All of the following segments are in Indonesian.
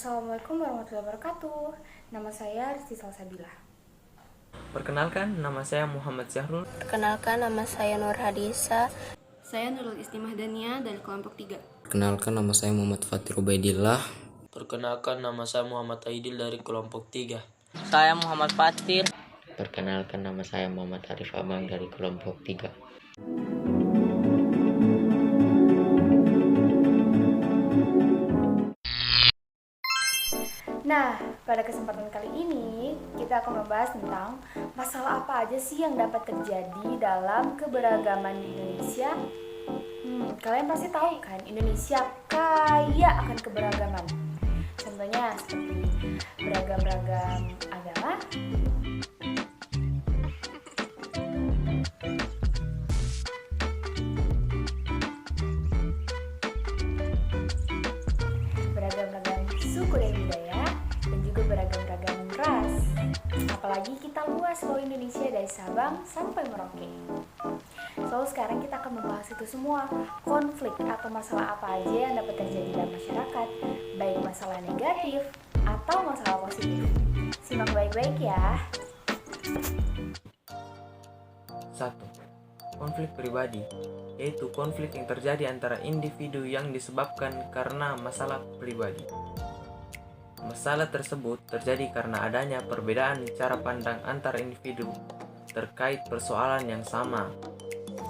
Assalamualaikum warahmatullahi wabarakatuh. Nama saya Risti Salsabila. Perkenalkan, nama saya Muhammad Syahrul. Perkenalkan, nama saya Nur Hadisa. Saya Nurul Istimah Dania dari kelompok 3. Perkenalkan, nama saya Muhammad Fatir Ubaidillah. Perkenalkan, nama saya Muhammad Aidil dari kelompok 3. Saya Muhammad Fatir. Perkenalkan, nama saya Muhammad Arif Abang dari kelompok 3. Nah, pada kesempatan kali ini kita akan membahas tentang masalah apa aja sih yang dapat terjadi dalam keberagaman di Indonesia. Kalian pasti tahu kan, Indonesia kaya akan keberagaman. Contohnya seperti beragam-ragam agama, beragam-ragam suku dan budaya, dan juga beragam-ragam ras. Apalagi kita luas loh Indonesia dari Sabang sampai Merauke. So sekarang kita akan membahas itu semua, konflik atau masalah apa aja yang dapat terjadi dalam masyarakat, baik masalah negatif atau masalah positif. Simak baik-baik ya. 1. Konflik pribadi, yaitu konflik yang terjadi antara individu yang disebabkan karena masalah pribadi. Masalah tersebut terjadi karena adanya perbedaan cara pandang antar individu terkait persoalan yang sama.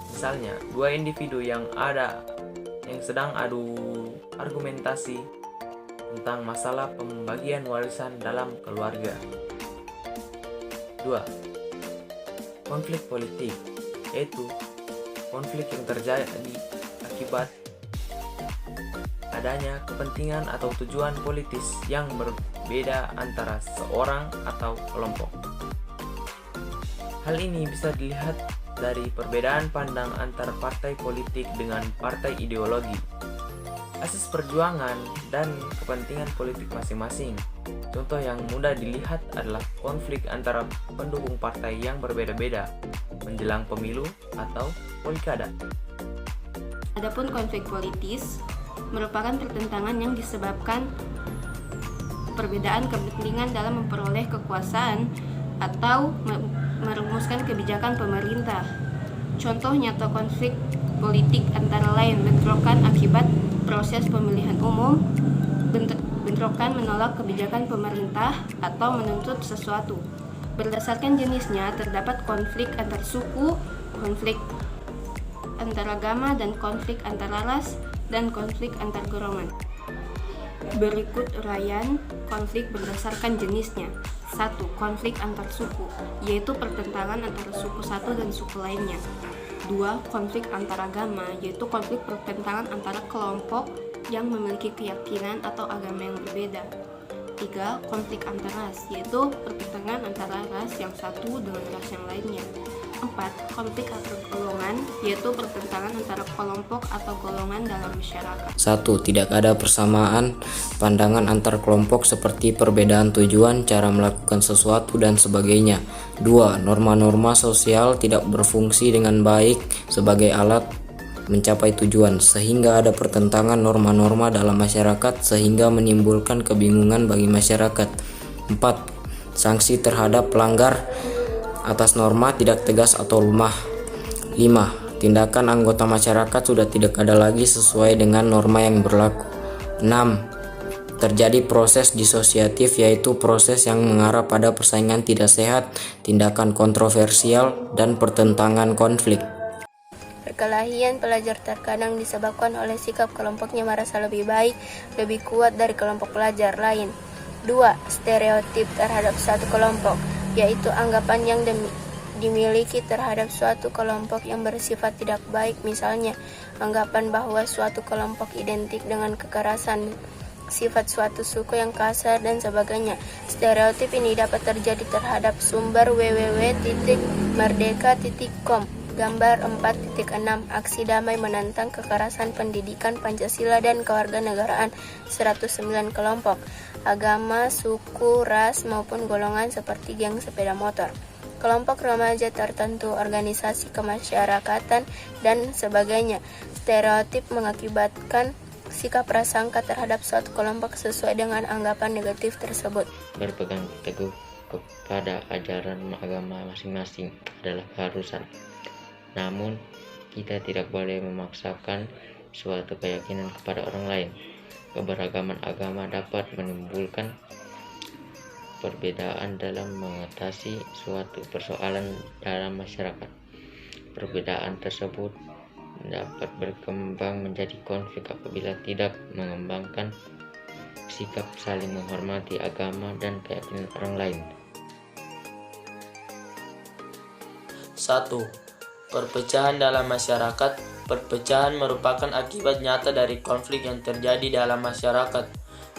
Misalnya, dua individu yang sedang adu argumentasi tentang masalah pembagian warisan dalam keluarga. 2. Konflik politik, yaitu konflik yang terjadi akibat adanya kepentingan atau tujuan politis yang berbeda antara seorang atau kelompok. Hal ini bisa dilihat dari perbedaan pandang antar partai politik dengan partai ideologi, asas perjuangan, dan kepentingan politik masing-masing. Contoh yang mudah dilihat adalah konflik antara pendukung partai yang berbeda-beda menjelang pemilu atau pilkada. Adapun konflik politis merupakan pertentangan yang disebabkan perbedaan kepentingan dalam memperoleh kekuasaan atau merumuskan kebijakan pemerintah. Contoh nyata konflik politik antara lain bentrokan akibat proses pemilihan umum, bentrokan menolak kebijakan pemerintah, atau menuntut sesuatu. Berdasarkan jenisnya terdapat konflik antar suku, konflik antar agama, dan konflik antara ras, dan konflik antar golongan. Berikut uraian konflik berdasarkan jenisnya. 1. Konflik antar suku, yaitu pertentangan antara suku satu dan suku lainnya. 2. Konflik antar agama, yaitu konflik pertentangan antara kelompok yang memiliki keyakinan atau agama yang berbeda. 3. Konflik antar ras, yaitu pertentangan antara ras yang satu dengan ras yang lainnya. 4. Konflik antar golongan, yaitu pertentangan antara kelompok atau golongan dalam masyarakat. 1. Tidak ada persamaan pandangan antar kelompok seperti perbedaan tujuan, cara melakukan sesuatu, dan sebagainya. 2. Norma-norma sosial tidak berfungsi dengan baik sebagai alat mencapai tujuan, sehingga ada pertentangan norma-norma dalam masyarakat sehingga menimbulkan kebingungan bagi masyarakat. 4. Sanksi terhadap pelanggar atas norma tidak tegas atau lemah. 5. Tindakan anggota masyarakat sudah tidak ada lagi sesuai dengan norma yang berlaku. 6. Terjadi proses disosiatif, yaitu proses yang mengarah pada persaingan tidak sehat, tindakan kontroversial, dan pertentangan konflik. Perkelahian pelajar terkadang disebabkan oleh sikap kelompoknya merasa lebih baik, lebih kuat dari kelompok pelajar lain. 2. Stereotip terhadap satu kelompok, yaitu anggapan yang dimiliki terhadap suatu kelompok yang bersifat tidak baik. Misalnya, anggapan bahwa suatu kelompok identik dengan kekerasan, sifat suatu suku yang kasar, dan sebagainya. Stereotip ini dapat terjadi terhadap sumber www.merdeka.com. Gambar 4.6. Aksi damai menentang kekerasan pendidikan Pancasila dan kewarganegaraan 109 kelompok, agama, suku, ras, maupun golongan seperti geng sepeda motor, kelompok remaja tertentu, organisasi kemasyarakatan, dan sebagainya. Stereotip mengakibatkan sikap prasangka terhadap suatu kelompok sesuai dengan anggapan negatif tersebut. Berpegang teguh kepada ajaran agama masing-masing adalah keharusan. Namun, kita tidak boleh memaksakan suatu keyakinan kepada orang lain. Keberagaman agama dapat menimbulkan perbedaan dalam mengatasi suatu persoalan dalam masyarakat. Perbedaan tersebut dapat berkembang menjadi konflik apabila tidak mengembangkan sikap saling menghormati agama dan keyakinan orang lain. 1. Perpecahan dalam masyarakat. Perpecahan merupakan akibat nyata dari konflik yang terjadi dalam masyarakat.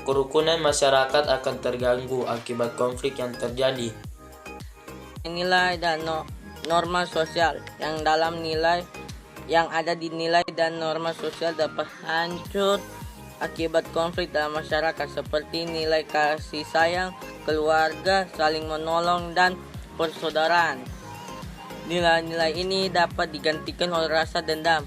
Kerukunan masyarakat akan terganggu akibat konflik yang terjadi. Nilai dan norma sosial yang ada di nilai dan norma sosial dapat hancur akibat konflik dalam masyarakat seperti nilai kasih sayang, keluarga, saling menolong, dan persaudaraan. Nilai-nilai ini dapat digantikan oleh rasa dendam,